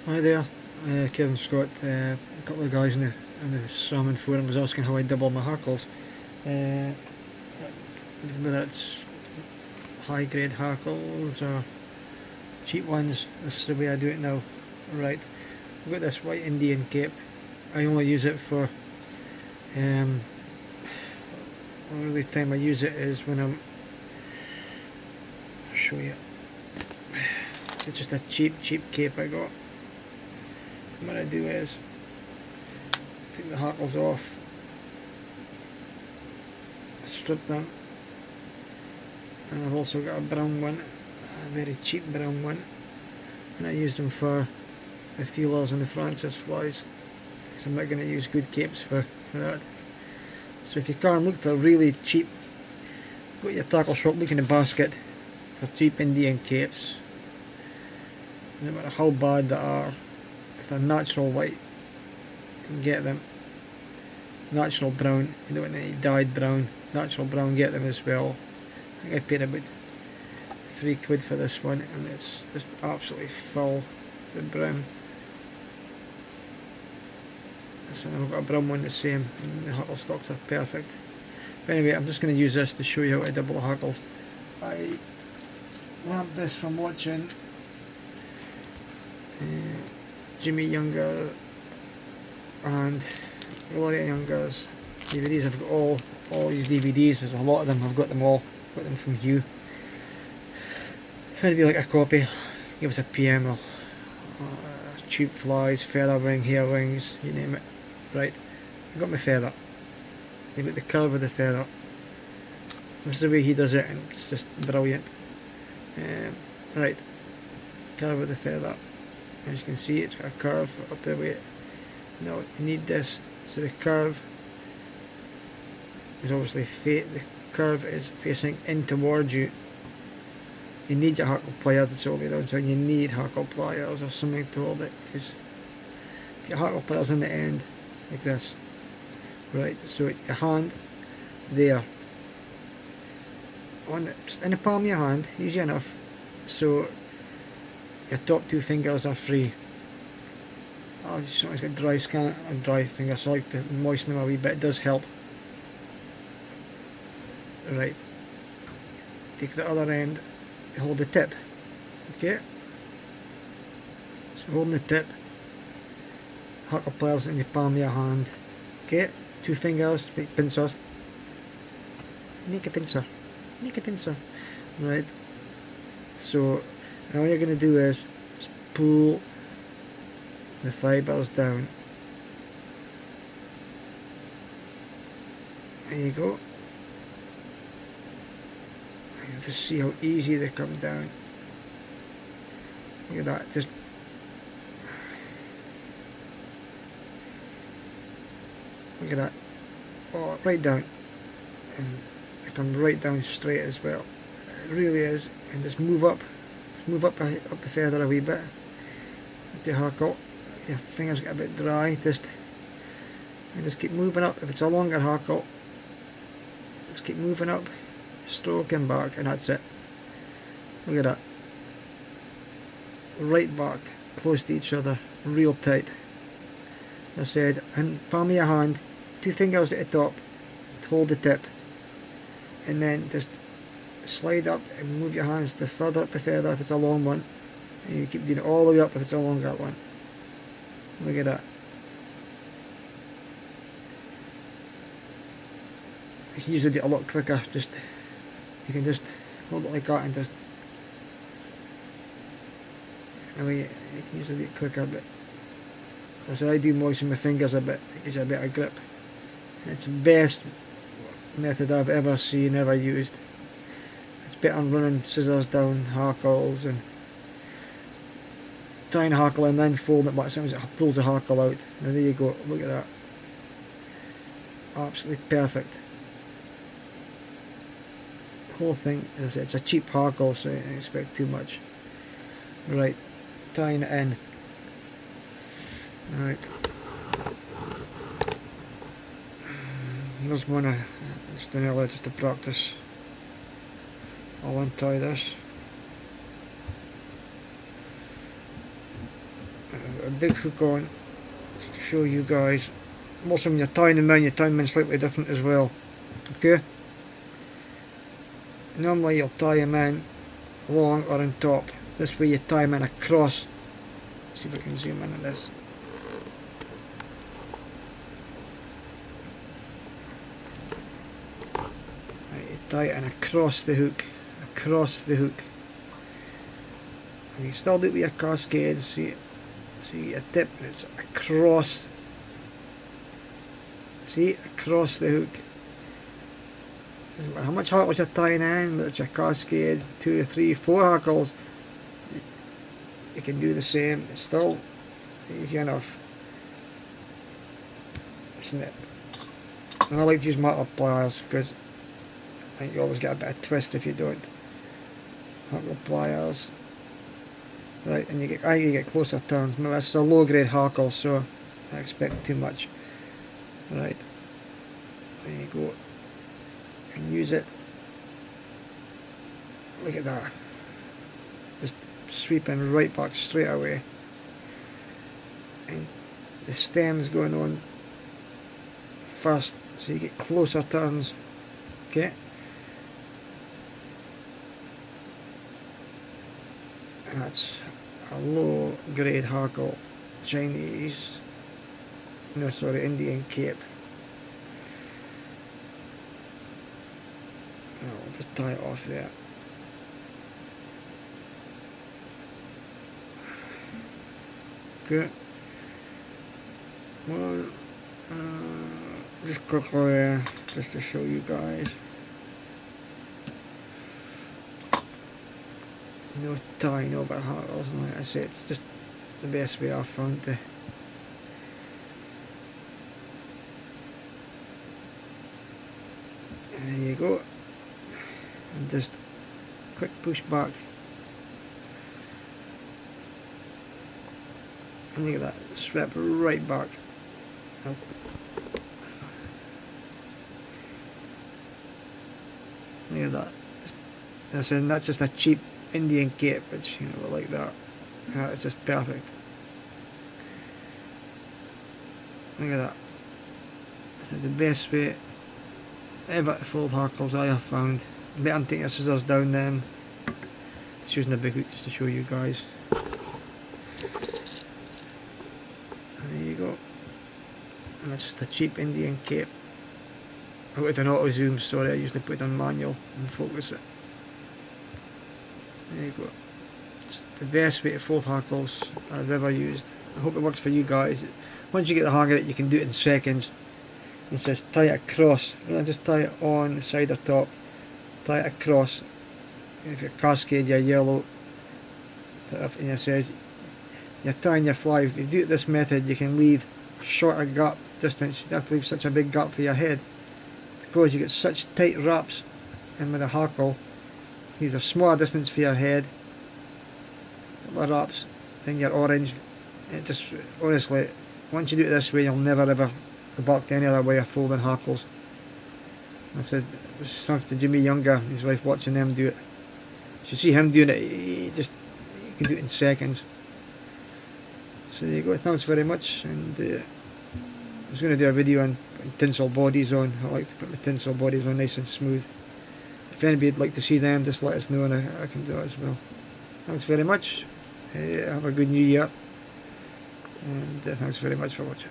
Hi there, Kevin Scott. A couple of guys in the salmon forum was asking how I double my hackles. Uh, Whether it's high grade hackles or cheap ones, this is the way I do it now. Right, I've got this white Indian cape. I only use it for, um, the only time I use it is when I'll show you. It's just a cheap cape I got. What I do is take the hackles off, strip them, and I've also got a brown one, a very cheap brown one, and I use them for the feelers and the Francis flies, because I'm not going to use good capes for that. So if you can't, look for really cheap, go to your tackle shop, look in the basket for cheap Indian capes. No matter how bad they are, if they're natural white, you can get them. Natural brown, you don't want any dyed brown, natural brown, get them as well. I think I paid about £3 for this one, and it's just absolutely full to the brim. This one, I've got a brown one the same, and the hackle stocks are perfect. But anyway, I'm just going to use this to show you how to double the hackles. I learned this from watching Jimmy Younger and Gloria Younger's DVDs. I've got all these DVDs. There's a lot of them. I've got them all. Got them from Hugh. If anybody like a copy, give us a PM. Or tube flies, feather wing, hair wings, you name it. Right, I got my feather. You got the curve of the feather. This is the way he does it, and it's just brilliant. Right, curve of the feather. As you can see, it's got a curve up the way. Now you need this, so the curve is obviously the curve is facing in towards you. You need your hackle pliers, that's all it is, so you need hackle pliers or something to hold it, because if your hackle pliers in the end, like this, right, so your hand there, just in the palm of your hand, easy enough, so your top two fingers are free. Oh, somebody's got dry skin and dry fingers, so I like to moisten them a wee bit, it does help. Right, take the other end, hold the tip, okay, so holding the tip, hackle pliers in your palm of your hand, okay, two fingers, take pincers, make a pincer, right, so now what you're going to do is just pull the fibres down, there you go. To see how easy they come down. Look at that, just look at that. Oh, right down, and they come right down straight as well. It really is. And just move up up the feather a wee bit. Up your hackle. Your fingers get a bit dry. Just keep moving up. If it's a longer hackle, just keep moving up. Stroking back, and that's it. Look at that. Right back, close to each other, real tight. As I said, and palm of your hand, two fingers at the top, hold the tip, and then just slide up and move your hands to further up the feather if it's a long one, and you keep doing it all the way up if it's a longer one. Look at that. You can usually do it a lot quicker, you can just hold it like that and just, anyway, you can usually do it quicker, but as I do moisten my fingers a bit, it gives you a bit of grip. And it's the best method I've ever seen, ever used. It's better than running scissors down hackles and tying a hackle and then folding it back. Sometimes it pulls the hackle out. Now there you go, look at that. Absolutely perfect. Whole thing is, it's a cheap hackle, so you don't expect too much. Right, tying it in. Right, here's one I just done earlier just to practice. I'll untie this. a big hook on to show you guys. Also when you're tying them in slightly different as well. Okay? Normally you'll tie them in along or on top. This way you tie them in across. Let's see if I can zoom in on this. Right, you tie it in across the hook. Across the hook. And you still do it with your cascade. See your tip and it's across. See, across the hook. Doesn't matter how much hackles you're tying in, whether it's your cascades, 2 or 3, 4 hackles, you can do the same. It's still easy enough. Snip. And I like to use marker pliers because I think you always get a bit of twist if you don't. Hackle pliers. Right, and you get closer turns. Now that's a low grade hackle, so I expect too much. Right, there you go, and use it. Look at that, just sweeping right back straight away, and the stem's going on first, so you get closer turns. Okay, and that's a low grade hackle, Chinese. No, sorry, Indian Cape. I'll just tie it off there. Good. Well, just quickly, just to show you guys. No tie, no about hackles, and like I say, it's just the best way I've found to. There you go, and just quick push back, and look at that, swept right back. Look at that. That's just a cheap Indian Cape, which like that. That's just perfect. Look at that. That's the best way ever to fold hackles I have found. Better than taking your scissors down them. Just using a big hook just to show you guys. There you go. And that's just a cheap Indian Cape. I put it on auto zoom, sorry, I usually put it on manual and focus it. There you go. It's the best way to fold hackles I've ever used. I hope it works for you guys. Once you get the hang of it, you can do it in seconds. It says tie it across. You don't just tie it on the side or top. Tie it across. And if your cascade, your yellow, and it says you're tying your fly. If you do it this method, you can leave shorter gap distance. You don't have to leave such a big gap for your head because you get such tight wraps. And with a hackle, leave a smaller distance for your head. Couple of wraps, then your orange. It just honestly, once you do it this way, you'll never ever go back to any other way of folding hackles. I said, thanks to Jimmy Younger, his wife, watching them do it. You see him doing it, he can do it in seconds. So there you go, thanks very much. And I was going to do a video on putting tinsel bodies on. I like to put my tinsel bodies on nice and smooth. If anybody would like to see them, just let us know and I can do it as well. Thanks very much. Have a good new year. And thanks very much for watching.